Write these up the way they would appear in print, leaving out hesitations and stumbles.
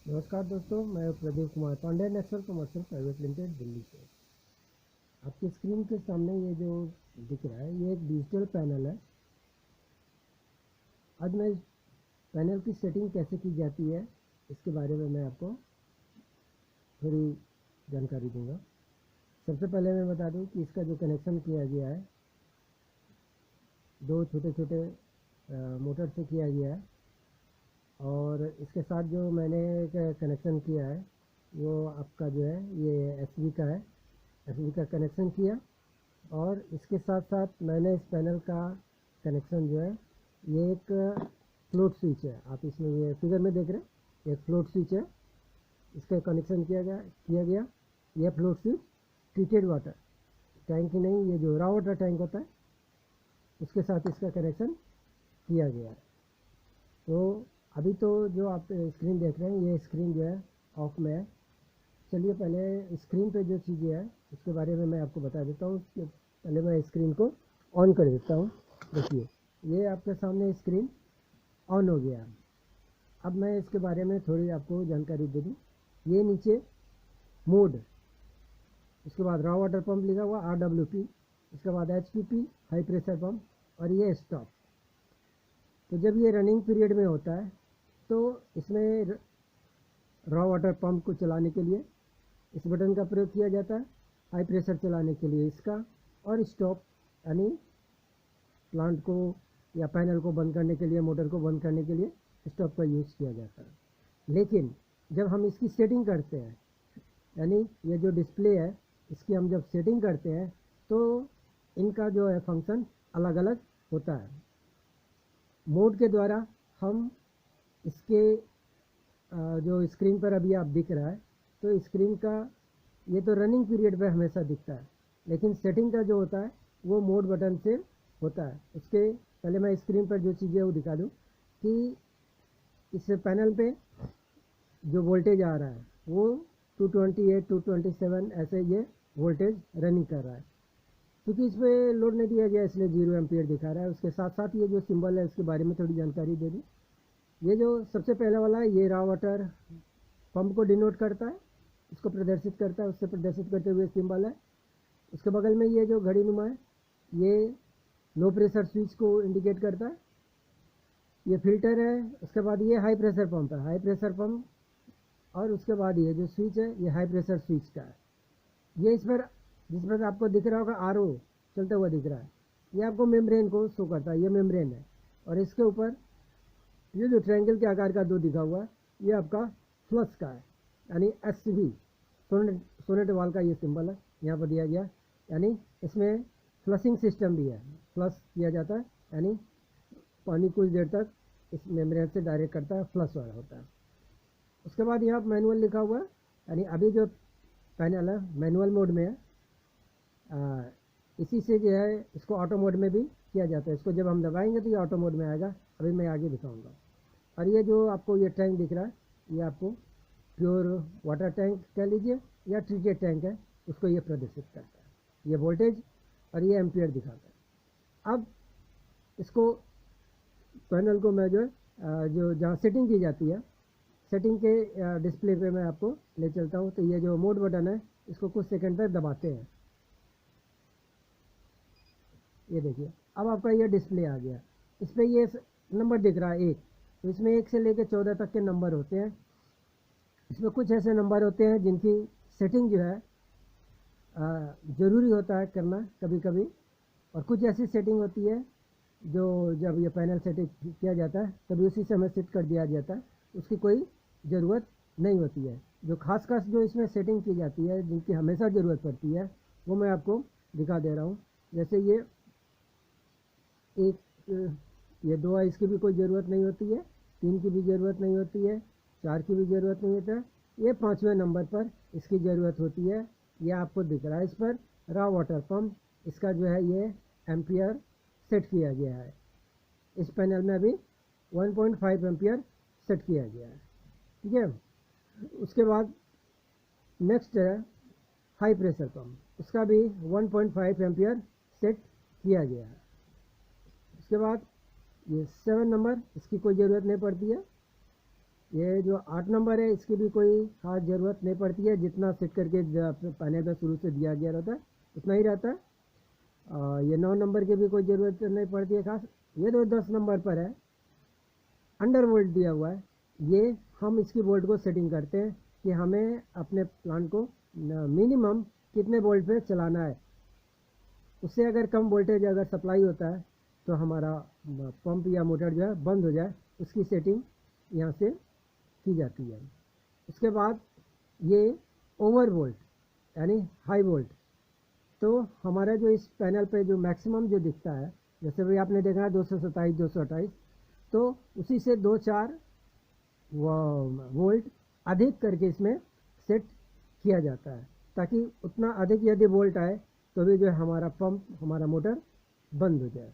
नमस्कार दोस्तों, मैं Pradeep Kumar Pandey, national commercial private limited, Delhi से। आपकी स्क्रीन के सामने ये जो दिख रहा है, ये एक डिजिटल पैनल है। आज मैं इस पैनल की सेटिंग कैसे की जाती है इसके बारे में मैं आपको थोड़ी जानकारी दूंगा। सबसे पहले मैं बता दूं कि इसका जो कनेक्शन किया गया है, दो छोटे छोटे मोटर से किया गया है। और इसके साथ जो मैंने कनेक्शन किया है वो आपका जो है ये एसबी का है। एसबी का कनेक्शन किया और इसके साथ साथ मैंने इस पैनल का कनेक्शन जो है, ये एक फ्लोट स्विच है। आप इसमें ये फिगर में देख रहे हैं, एक फ्लोट स्विच है, इसका कनेक्शन किया गया। यह float switch treated water tank ही नहीं, ये जो रॉ वाटर टैंक होता है उसके साथ इसका कनेक्शन किया गया है। तो अभी तो जो आप स्क्रीन देख रहे हैं, ये स्क्रीन जो है ऑफ में है। चलिए पहले स्क्रीन पे जो चीज़ें हैं उसके बारे में मैं आपको बता देता हूँ। पहले मैं स्क्रीन को ऑन कर देता हूँ। देखिए, ये आपके सामने स्क्रीन ऑन हो गया। अब मैं इसके बारे में थोड़ी आपको जानकारी दे दूँ। ये नीचे मोड, उसके बाद रॉ वाटर पंप लिखा हुआ RWP, उसके बाद HPP हाई प्रेशर पंप, और ये स्टॉप। तो जब ये रनिंग पीरियड में होता है तो इसमें रॉ वाटर पंप को चलाने के लिए इस बटन का प्रयोग किया जाता है, हाई प्रेशर चलाने के लिए इसका, और स्टॉप यानी प्लांट को या पैनल को बंद करने के लिए, मोटर को बंद करने के लिए स्टॉप का यूज़ किया जाता है। लेकिन जब हम इसकी सेटिंग करते हैं, यानी ये जो डिस्प्ले है इसकी हम जब सेटिंग करते हैं तो इनका जो है फंक्शन अलग अलग होता है। मोड के द्वारा हम इसके जो स्क्रीन पर अभी आप दिख रहा है, तो स्क्रीन का ये तो रनिंग पीरियड पे हमेशा दिखता है, लेकिन सेटिंग का जो होता है वो मोड बटन से होता है। उसके पहले मैं स्क्रीन पर जो चीज़ें वो दिखा दूँ कि इस पैनल पे जो वोल्टेज आ रहा है वो 228, 227 ऐसे ये वोल्टेज रनिंग कर रहा है। क्योंकि इस पर लोड नहीं दिया गया इसलिए 0 एम्पियर दिखा रहा है। उसके साथ साथ ये जो सिंबल है इसके बारे में थोड़ी जानकारी दे दूँ। ये जो सबसे पहला वाला है, ये रॉ वाटर पंप को डिनोट करता है, इसको प्रदर्शित करता है, उससे प्रदर्शित करते हुए सिंबल है। उसके बगल में ये जो घड़ी नुमा है, ये लो प्रेशर स्विच को इंडिकेट करता है। ये फिल्टर है। उसके बाद ये हाई प्रेशर पंप है, हाई प्रेशर पंप। और उसके बाद ये जो स्विच है ये हाई प्रेशर स्विच का है। ये इस पर जिस पर आपको दिख रहा होगा RO चलता हुआ दिख रहा है, ये आपको मेम्ब्रेन को शो करता है, ये मेम्ब्रेन है। और इसके ऊपर ये जो ट्रायंगल के आकार का 2 दिखा हुआ है ये आपका फ्लश का है, यानी SV सोनेट वाल का ये सिंबल है यहाँ पर दिया गया। यानी इसमें फ्लशिंग सिस्टम भी है, फ्लश किया जाता है, यानी पानी कुछ देर तक इस मेम्ब्रेन से डायरेक्ट करता है, फ्लश वाला होता है। उसके बाद यहाँ मैनुअल लिखा हुआ है, यानी अभी जो पैनल है मैनुअल मोड में है। इसी से जो है इसको ऑटो मोड में भी किया जाता है। इसको जब हम दबाएंगे तो ये ऑटो मोड में आएगा, अभी मैं आगे दिखाऊंगा। और ये जो आपको ये टैंक दिख रहा है ये आपको प्योर वाटर टैंक कह लीजिए या ट्रीटेड टैंक है, उसको ये प्रदर्शित करता है। ये वोल्टेज और ये एम्पियर दिखाता है। अब इसको पैनल को मैं जो जहाँ सेटिंग की जाती है, सेटिंग के डिस्प्ले पे मैं आपको ले चलता हूँ। तो ये जो मोड बटन है इसको कुछ सेकंड तक दबाते हैं। ये देखिए, अब आपका ये डिस्प्ले आ गया। इस पर ये नंबर दिख रहा है 1, तो इसमें 1 से लेकर 14 तक के नंबर होते हैं। इसमें कुछ ऐसे नंबर होते हैं जिनकी सेटिंग जो है ज़रूरी होता है करना कभी कभी, और कुछ ऐसी सेटिंग होती है जो जब ये पैनल सेटिंग किया जाता है तभी उसी समय सेट कर दिया जाता है, उसकी कोई ज़रूरत नहीं होती है। जो खास जो इसमें सेटिंग की जाती है जिनकी हमेशा ज़रूरत पड़ती है वो मैं आपको दिखा दे रहा हूँ। जैसे ये ये 2 है, इसकी भी कोई ज़रूरत नहीं होती है, 3 की भी ज़रूरत नहीं होती है, 4 की भी ज़रूरत नहीं होता है। ये 5वें नंबर पर इसकी ज़रूरत होती है। ये आपको दिख रहा है इस पर रॉ वाटर पंप, इसका जो है ये एम्पियर सेट किया गया है। इस पैनल में अभी 1.5 एम्पियर सेट किया गया है, ठीक है। उसके बाद नेक्स्ट है हाई प्रेशर पंप, इसका भी 1.5 एम्पियर सेट किया गया है। उसके बाद ये 7 नंबर, इसकी कोई ज़रूरत नहीं पड़ती है। ये जो 8 नंबर है इसकी भी कोई ख़ास ज़रूरत नहीं पड़ती है, जितना सेट करके पैनल पर शुरू से दिया गया रहता है उतना ही रहता है। ये 9 नंबर की भी कोई ज़रूरत नहीं पड़ती है खास। ये तो 10 नंबर पर है, अंडर वोल्ट दिया हुआ है। ये हम इसकी वोल्ट को सेटिंग करते हैं कि हमें अपने प्लांट को मिनिमम कितने वोल्ट पे चलाना है। उससे अगर कम वोल्टेज अगर सप्लाई होता है तो हमारा पंप या मोटर जो है बंद हो जाए, उसकी सेटिंग यहाँ से की जाती है। उसके बाद ये ओवर वोल्ट यानी हाई वोल्ट, तो हमारा जो इस पैनल पे जो मैक्सिमम जो दिखता है, जैसे भी आपने देखा है 227 228, तो उसी से 2-4 वोल्ट अधिक करके इसमें सेट किया जाता है, ताकि उतना अधिक यदि वोल्ट आए तो भी जो है हमारा पंप हमारा मोटर बंद हो जाए।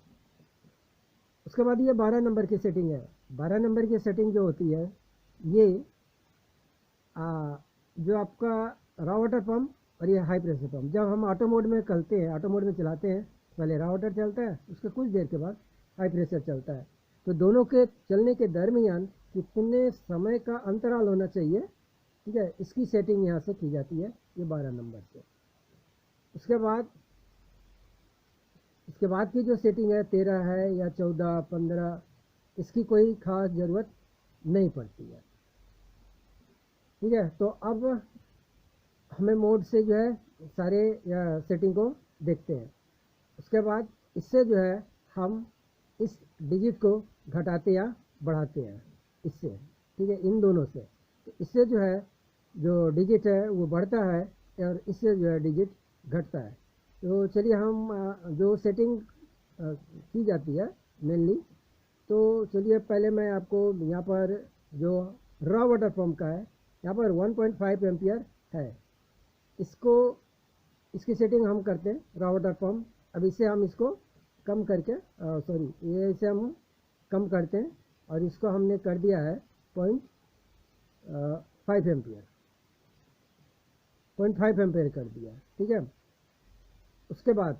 उसके बाद ये 12 नंबर की सेटिंग है। 12 नंबर की सेटिंग जो होती है ये जो आपका रॉ वाटर पंप और ये हाई प्रेशर पंप, जब हम ऑटो मोड में करते हैं, ऑटो मोड में चलाते हैं, पहले रॉ वाटर चलता है, उसके कुछ देर के बाद हाई प्रेशर चलता है। तो दोनों के चलने के दरमियान कितने समय का अंतराल होना चाहिए, ठीक है, इसकी सेटिंग यहाँ से की जाती है ये 12 नंबर से। उसके बाद की जो सेटिंग है 13 है या 14 15, इसकी कोई ख़ास ज़रूरत नहीं पड़ती है, ठीक है। तो अब हमें मोड से जो है सारे सेटिंग को देखते हैं। उसके बाद इससे जो है हम इस डिजिट को घटाते या बढ़ाते हैं इससे, ठीक है, इन दोनों से। तो इससे जो है जो डिजिट है वो बढ़ता है और इससे जो है डिजिट घटता है। तो चलिए हम जो सेटिंग की जाती है मेनली, तो चलिए पहले मैं आपको यहाँ पर जो रॉ वाटर पंप का है, यहाँ पर 1.5 एम्पियर है, इसकी सेटिंग हम करते हैं रॉ वाटर पंप। अब इसे हम इसको कम करके ये इसे हम कम करते हैं और इसको हमने कर दिया है 0.5 एम्पियर, 0.5 एम्पियर कर दिया, ठीक है। उसके बाद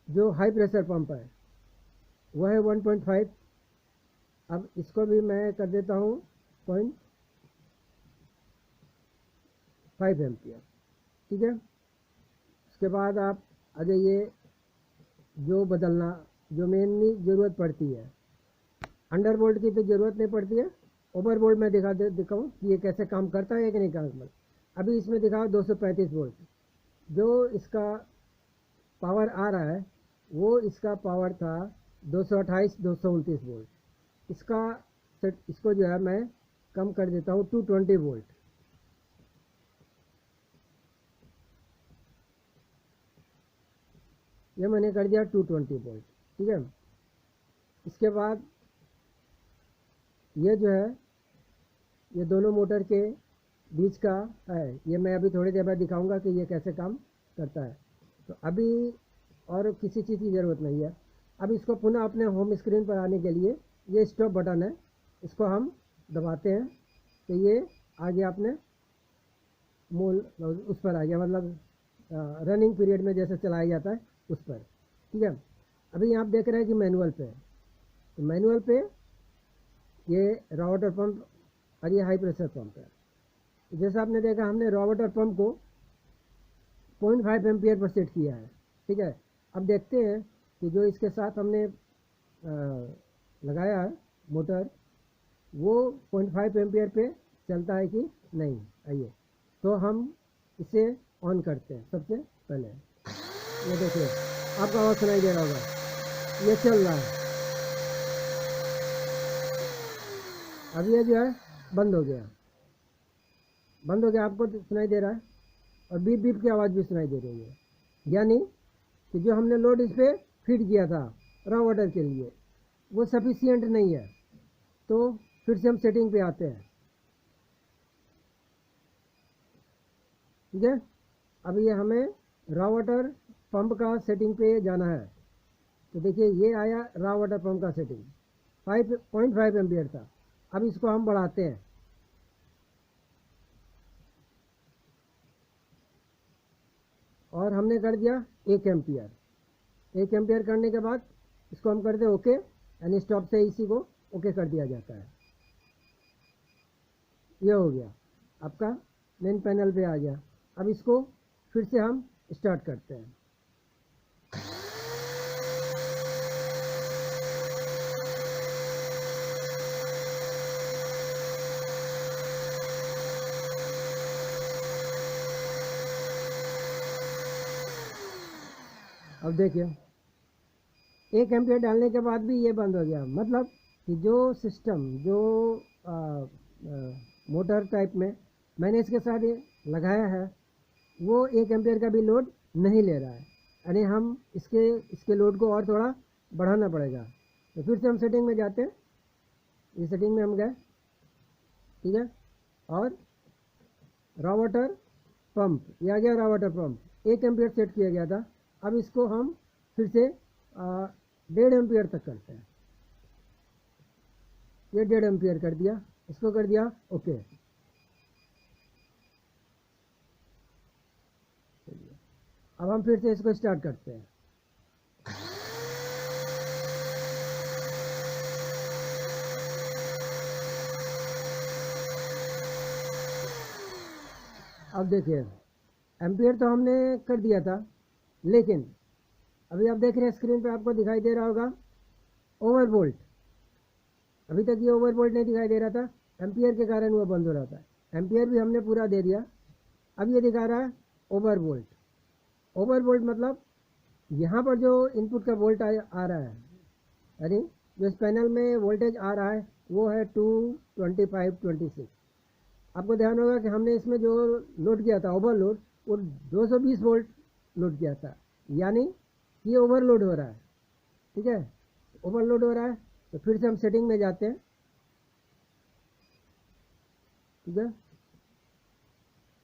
जो हाई प्रेशर पंप है वह है 1.5। अब इसको भी मैं कर देता हूँ 0.5 एम्पियर, ठीक है। उसके बाद आप आ जाइए जो बदलना, जो मेनली ज़रूरत पड़ती है, अंडर वोल्ट की तो ज़रूरत नहीं पड़ती है, ओवर वोल्ट में दिखाऊँ कि ये कैसे काम करता है कि नहीं काम करता। अभी इसमें दिखाओ 235 वोल्ट, जो इसका पावर आ रहा है वो इसका पावर था 228 229 वोल्ट। इसको जो है मैं कम कर देता हूँ 220 वोल्ट, ये मैंने कर दिया 220 वोल्ट, ठीक है। इसके बाद ये जो है ये दोनों मोटर के बीच का है, ये मैं अभी थोड़ी देर बाद दिखाऊंगा कि ये कैसे काम करता है। तो अभी और किसी चीज़ की ज़रूरत नहीं है। अब इसको पुनः अपने होम स्क्रीन पर आने के लिए ये स्टॉप बटन है, इसको हम दबाते हैं तो ये आ गया अपने मूल उस पर आ गया, मतलब रनिंग पीरियड में जैसे चलाया जाता है उस पर, ठीक है। अभी आप देख रहे हैं कि मैनुअल पे है, तो मैनुअल पे ये रॉ वाटर पंप और ये हाई प्रेशर पंप है। जैसा आपने देखा हमने रॉ वाटर पंप को 0.5 एम्पियर पर सेट किया है, ठीक है। अब देखते हैं कि जो इसके साथ हमने लगाया है मोटर वो 0.5 एम्पियर पे चलता है कि नहीं। आइए तो हम इसे ऑन करते हैं। सबसे पहले ये देखिए आपका आवाज़ सुनाई दे रहा होगा, ये चल रहा है। अब ये जो है बंद हो गया, आपको सुनाई दे रहा है, और बीप बीप की आवाज़ भी सुनाई दे रही है, यानी कि जो हमने लोड इस पर फिट किया था रॉ वाटर के लिए वो सफिशियंट नहीं है। तो फिर से हम सेटिंग पे आते हैं, ठीक है। अब ये हमें रॉ वाटर पंप का सेटिंग पे जाना है, तो देखिए ये आया रॉ वाटर पंप का सेटिंग 5.5 एम्पियर था। अब इसको हम बढ़ाते हैं, और हमने कर दिया 1 एम्पियर। 1 एम्पियर करने के बाद इसको हम कर दें ओके, यानी स्टॉप से इसी को ओके कर दिया जाता है। ये हो गया आपका मेन पैनल पे आ गया। अब इसको फिर से हम स्टार्ट करते हैं। अब देखिए 1 एम्पियर डालने के बाद भी ये बंद हो गया, मतलब कि जो सिस्टम जो मोटर टाइप में मैंने इसके साथ ये लगाया है वो 1 एम्पियर का भी लोड नहीं ले रहा है, यानी हम इसके लोड को और थोड़ा बढ़ाना पड़ेगा। तो फिर से हम सेटिंग में जाते हैं, इस सेटिंग में हम गए, ठीक है, और रॉ वाटर पंप, ये आ गया raw water pump, 1 ampere set किया गया था। अब इसको हम फिर से 1.5 एम्पियर तक करते हैं। ये 1.5 एम्पियर कर दिया, इसको कर दिया ओके। अब हम फिर से इसको स्टार्ट करते हैं। अब देखिए एम्पियर तो हमने कर दिया था, लेकिन अभी आप देख रहे हैं स्क्रीन पे आपको दिखाई दे रहा होगा ओवर वोल्ट। अभी तक ये ओवर वोल्ट नहीं दिखाई दे रहा था, एम्पियर के कारण वो बंद हो रहा था। एम्पियर भी हमने पूरा दे दिया, अब ये दिखा रहा है ओवर वोल्ट। ओवर वोल्ट मतलब यहाँ पर जो इनपुट का वोल्ट आ रहा है, यानी जो इस पैनल में वोल्टेज आ रहा है वो है 225/26। आपको ध्यान होगा कि हमने इसमें जो लोड किया था ओवरलोड, वो 220 वोल्ट लोड किया था, यानी ये ओवरलोड हो रहा है, ठीक है, ओवरलोड हो रहा है। तो फिर से हम सेटिंग में जाते हैं, ठीक है।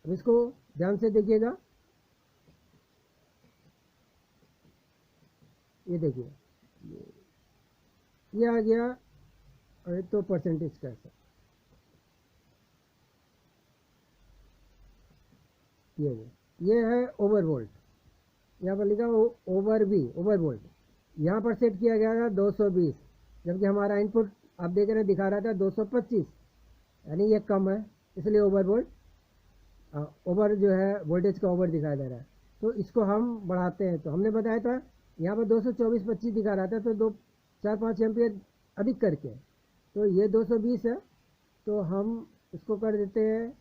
अब इसको ध्यान से देखिएगा, ये देखिए ये आ गया, और तो परसेंटेज कैसा ये है ओवर वोल्ट, यहाँ पर लिखा ओवर वोल्ट। यहाँ पर सेट किया गया था 220, जबकि हमारा इनपुट आप देख रहे हैं दिखा रहा था 225, यानी ये कम है, इसलिए ओवर वोल्ट ओवर जो है वोल्टेज का ओवर दिखाई दे रहा है। तो इसको हम बढ़ाते हैं, तो हमने बताया था यहाँ पर 224/25 दिखा रहा था, तो 4-5 एम्पियर अधिक करके, तो ये 220 है, तो हम इसको कर देते हैं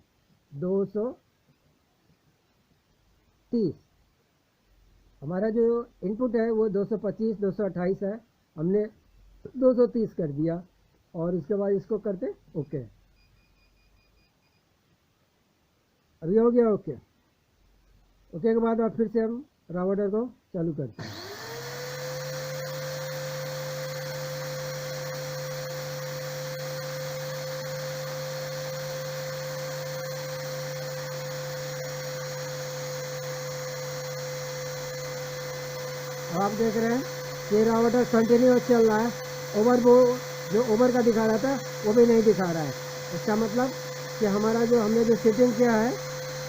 230। हमारा जो इनपुट है वो 225-228 है, हमने 230 कर दिया, और इसके बाद इसको करते ओके। अभी हो गया ओके। ओके के बाद अब फिर से हम राउटर को चालू करते हैं। अब आप देख रहे हैं कि राउटर कंटिन्यू चल रहा है, जो ओवर का दिखा रहा था वो भी नहीं दिखा रहा है। इसका मतलब कि हमारा जो हमने जो सेटिंग किया है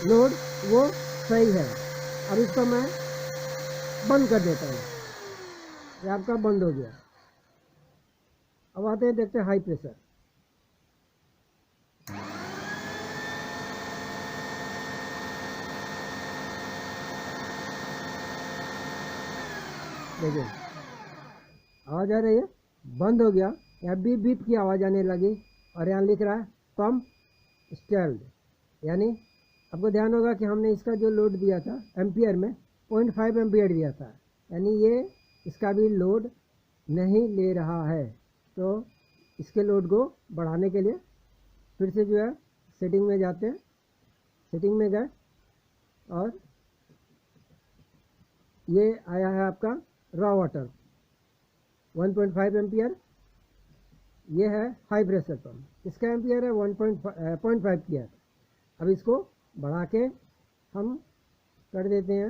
लोड वो सही है। अब इसको मैं बंद कर देता हूँ, ये आपका बंद हो गया। अब आते हैं, देखते हैं हाई प्रेशर। देखिए आवाज़ आ रही है, बंद हो गया, यहाँ बीप बीप की आवाज़ आने लगी, और यहाँ लिख रहा है पंप स्टैल्ड, यानी आपको ध्यान होगा कि हमने इसका जो लोड दिया था एम्पियर में 0.5 एम्पियर दिया था, यानी ये इसका भी लोड नहीं ले रहा है। तो इसके लोड को बढ़ाने के लिए फिर से जो है सेटिंग में जाते हैं, सेटिंग में गए, और ये आया है आपका रॉ वाटर 1.5 एम्पियर, ये है हाई प्रेशर पंप, इसका एम्पियर है 1.5 किया। अब इसको बढ़ा के हम कर देते हैं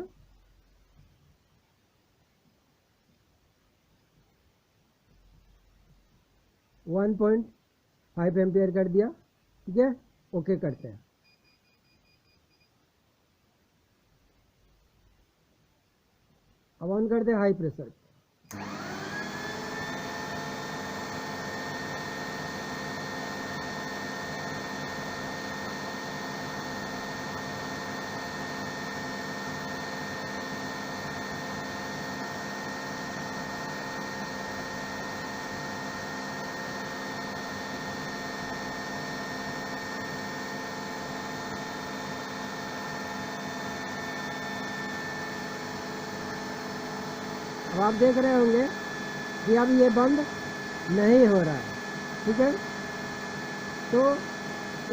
1.5 एम्पियर कर दिया, ठीक है, ओके करते हैं। अब ऑन करते हैं हाई प्रेशर। अब आप देख रहे होंगे कि अब ये बंद नहीं हो रहा है, ठीक है। तो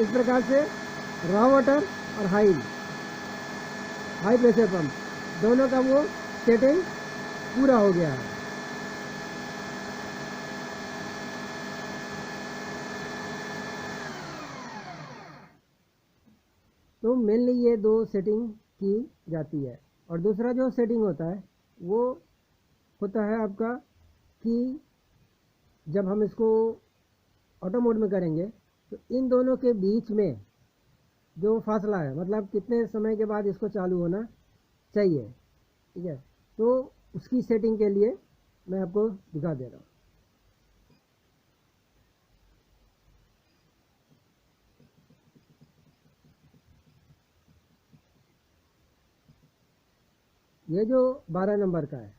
इस प्रकार से रॉ वाटर और हाई प्रेशर पंप दोनों का वो सेटिंग पूरा हो गया है। तो मेनली ये दो सेटिंग की जाती है। और दूसरा जो सेटिंग होता है वो होता है आपका कि जब हम इसको ऑटो मोड में करेंगे तो इन दोनों के बीच में जो फासला है, मतलब कितने समय के बाद इसको चालू होना चाहिए, ठीक है। तो उसकी सेटिंग के लिए मैं आपको दिखा दे रहा हूँ। ये जो 12 नंबर का है,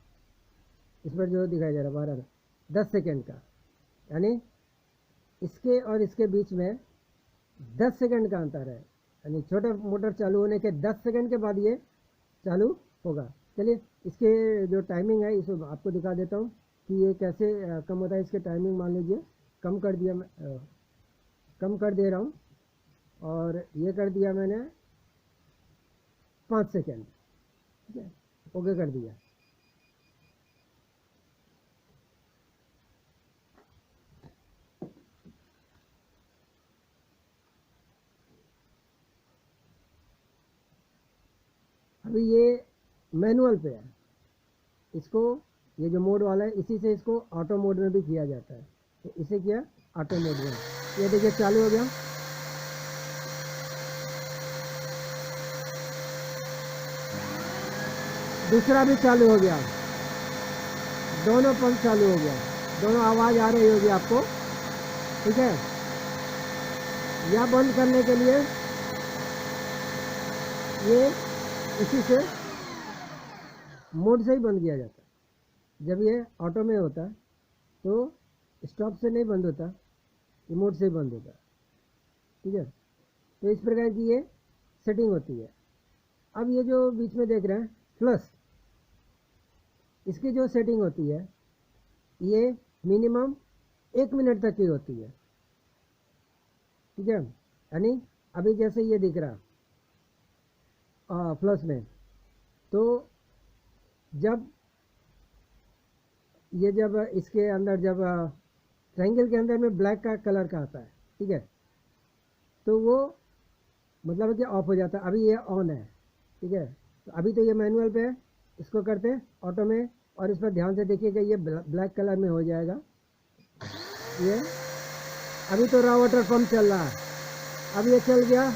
इस पर जो दिखाई दे रहा है 10 सेकेंड का, यानी इसके और इसके बीच में 10 सेकेंड का अंतर है। यानी छोटे मोटर चालू होने के 10 सेकेंड के बाद ये चालू होगा। चलिए इसके जो टाइमिंग है इसको आपको दिखा देता हूँ कि ये कैसे कम होता है। इसके टाइमिंग मान लीजिए कम कर दिया, मैं कम कर दे रहा हूँ और ये कर दिया मैंने 5 सेकेंड, ठीक है, ओके कर दिया। अभी ये मैनुअल पे है, इसको ये जो मोड वाला है इसी से इसको ऑटो मोड में भी किया जाता है। तो इसे किया ऑटो मोड में, ये देखिए चालू हो गया। दूसरा भी चालू हो गया, दोनों पंप चालू हो गया, दोनों आवाज़ आ रही होगी आपको, ठीक है। या बंद करने के लिए ये इसी से मोड से ही बंद किया जाता है। जब ये ऑटो में होता है तो स्टॉप से नहीं बंद होता, ये मोड से ही बंद होता है, ठीक है। तो इस प्रकार की ये सेटिंग होती है। अब ये जो बीच में देख रहे हैं फ्लश, इसकी जो सेटिंग होती है ये मिनिमम 1 मिनट तक की होती है, ठीक है। यानी अभी जैसे ये दिख रहा फ्लश में, तो जब इसके अंदर जब ट्रायंगल के अंदर में ब्लैक का कलर का आता है, ठीक है, तो वो मतलब कि ऑफ हो जाता है। अभी ये ऑन है, ठीक है। तो अभी तो ये मैनुअल पे है, इसको करते हैं ऑटो में और इस पर ध्यान से देखिएगा ये ब्लैक कलर में हो जाएगा। ये अभी तो रॉ वाटर पंप चल रहा है, अब ये चल गया,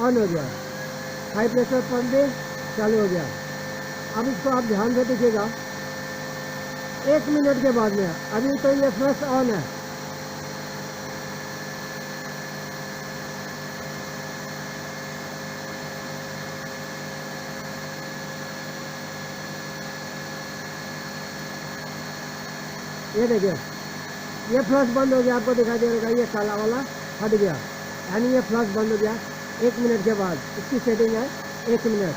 ऑन हो गया, हाई प्रेशर पंप भी चालू हो गया। अब इसको आप ध्यान से देखिएगा 1 मिनट के बाद में, अभी तो ये फ्लश ऑन है, ये देखिए ये फ्लश बंद हो गया, आपको दिखाई दे रहा है ये काला वाला हट गया, यानी ये फ्लश बंद हो गया 1 मिनट के बाद। इसकी सेटिंग है 1 मिनट।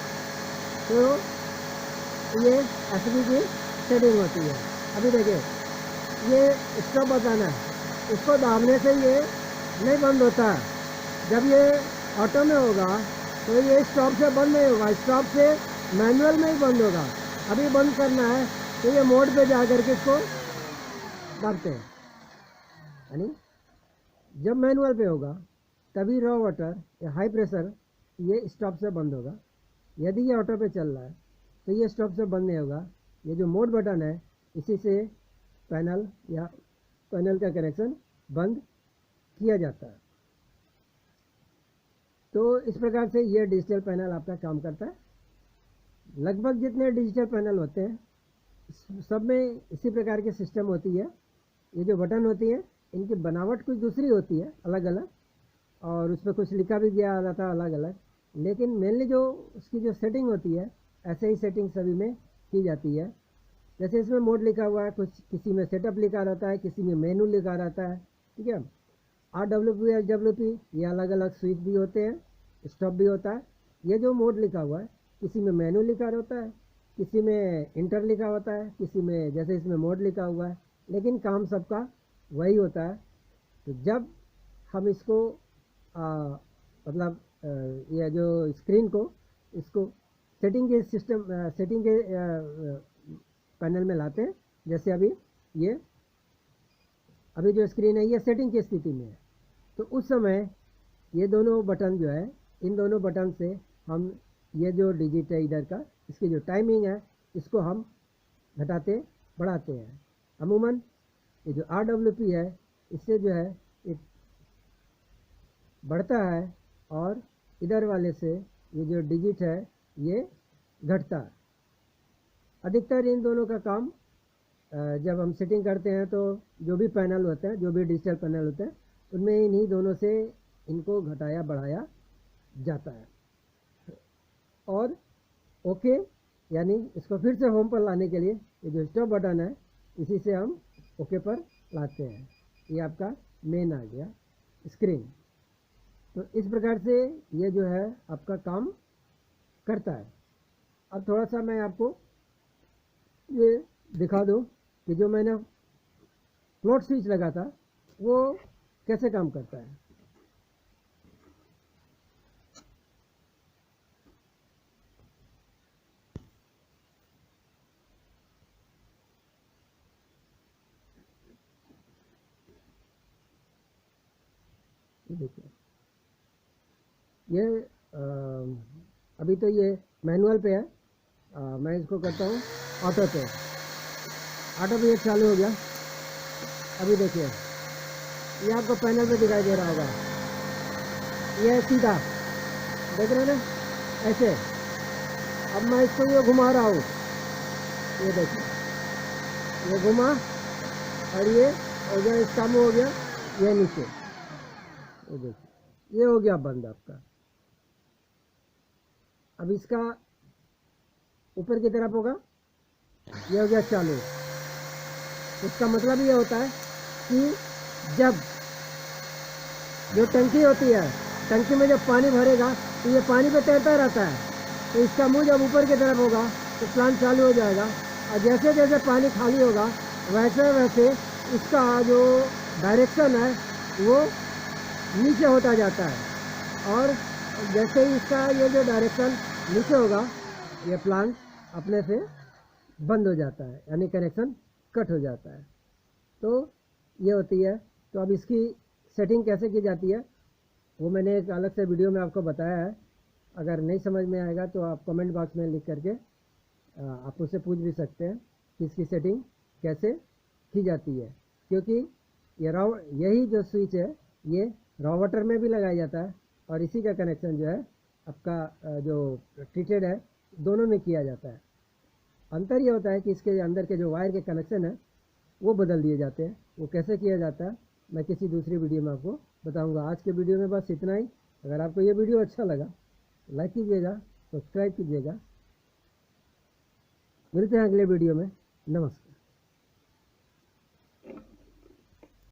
तो ये एसबी की सेटिंग होती है। अभी देखिए ये स्टॉप बताना है, इसको दाबने से ये नहीं बंद होता। जब ये ऑटो में होगा तो ये स्टॉप से बंद नहीं होगा, स्टॉप से मैनुअल में ही बंद होगा। अभी बंद करना है तो ये मोड पे जा कर के इसको दाबते हैं, यानी जब मैनुअल पे होगा तभी रॉ वाटर या हाई प्रेशर ये स्टॉप से बंद होगा। यदि ये ऑटो पे चल रहा है तो ये स्टॉप से बंद नहीं होगा। ये जो मोड बटन है इसी से पैनल या पैनल का कनेक्शन बंद किया जाता है। तो इस प्रकार से ये डिजिटल पैनल आपका काम करता है। लगभग जितने डिजिटल पैनल होते हैं सब में इसी प्रकार की सिस्टम होती है। ये जो बटन होती है इनकी बनावट कुछ दूसरी होती है, अलग अलग, और उस पर कुछ लिखा भी गया रहता है अलग अलग, लेकिन मेनली जो उसकी जो सेटिंग होती है ऐसे ही सेटिंग सभी में की जाती है। जैसे इसमें मोड लिखा हुआ है, कुछ किसी में सेटअप लिखा रहता है, किसी में मेनू लिखा रहता है, ठीक है। RWP SWP ये अलग अलग स्विच भी होते हैं, स्टॉप भी होता है। ये जो मोड लिखा हुआ है किसी में मेनू लिखा रहता है, किसी में इंटर लिखा होता है, किसी में जैसे इसमें मोड लिखा हुआ है, लेकिन काम सबका वही होता है। तो जब हम इसको मतलब ये जो स्क्रीन को इसको सेटिंग के सिस्टम सेटिंग के पैनल में लाते हैं, जैसे अभी जो स्क्रीन है ये सेटिंग की स्थिति में है, तो उस समय ये दोनों बटन जो है, इन दोनों बटन से हम ये जो डिजिट है इधर का, इसकी जो टाइमिंग है इसको हम घटाते बढ़ाते हैं। अमूमन ये जो RWP है इससे जो है ये बढ़ता है और इधर वाले से ये जो डिजिट है ये घटता है। अधिकतर इन दोनों का काम जब हम सेटिंग करते हैं तो जो भी पैनल होते हैं, जो भी डिजिटल पैनल होते हैं, उनमें इन्हीं दोनों से इनको घटाया बढ़ाया जाता है। और ओके यानी इसको फिर से होम पर लाने के लिए ये जो स्टॉप बटन है इसी से हम ओके पर लाते हैं। ये आपका मेन आ गया स्क्रीन। तो इस प्रकार से ये जो है आपका काम करता है। अब थोड़ा सा मैं आपको ये दिखा दूँ कि जो मैंने फ्लोट स्विच लगा था वो कैसे काम करता है। देखिए ये अभी तो ये मैनुअल पे है, मैं इसको करता हूँ ऑटो पे। ऑटो पे ये चालू हो गया। अभी देखिए ये आपको पैनल पे दिखाई दे रहा होगा, ये सीधा देख रहे हैं ना ऐसे। अब मैं इसको ये घुमा रहा हूँ, ये देखिए ये घुमा और ये हो गया, इसका मुँह हो गया ये नीचे, ये देखिए ये हो गया बंद आपका। अब इसका ऊपर की तरफ होगा, ये हो गया चालू। इसका मतलब ये होता है कि जब जो टंकी होती है, टंकी में जब पानी भरेगा तो ये पानी पे तैरता रहता है, तो इसका मुंह जब ऊपर की तरफ होगा तो प्लांट चालू हो जाएगा। और जैसे जैसे पानी खाली होगा वैसे वैसे इसका जो डायरेक्शन है वो नीचे होता जाता है। और जैसे ही इसका ये जो डायरेक्शन नीचे होगा ये प्लांट अपने से बंद हो जाता है, यानी कनेक्शन कट हो जाता है। तो ये होती है। तो अब इसकी सेटिंग कैसे की जाती है वो मैंने एक अलग से वीडियो में आपको बताया है। अगर नहीं समझ में आएगा तो आप कमेंट बॉक्स में लिख करके आप मुझसे पूछ भी सकते हैं कि इसकी सेटिंग कैसे की जाती है। क्योंकि ये यही जो स्विच है ये रॉ वाटर में भी लगाया जाता है और इसी का कनेक्शन जो है आपका जो ट्रीटेड है दोनों में किया जाता है। अंतर ये होता है कि इसके अंदर के जो वायर के कनेक्शन है वो बदल दिए जाते हैं। वो कैसे किया जाता है मैं किसी दूसरी वीडियो में आपको बताऊंगा। आज के वीडियो में बस इतना ही। अगर आपको ये वीडियो अच्छा लगा लाइक कीजिएगा, सब्सक्राइब कीजिएगा। मिलते हैं अगले वीडियो में। नमस्कार।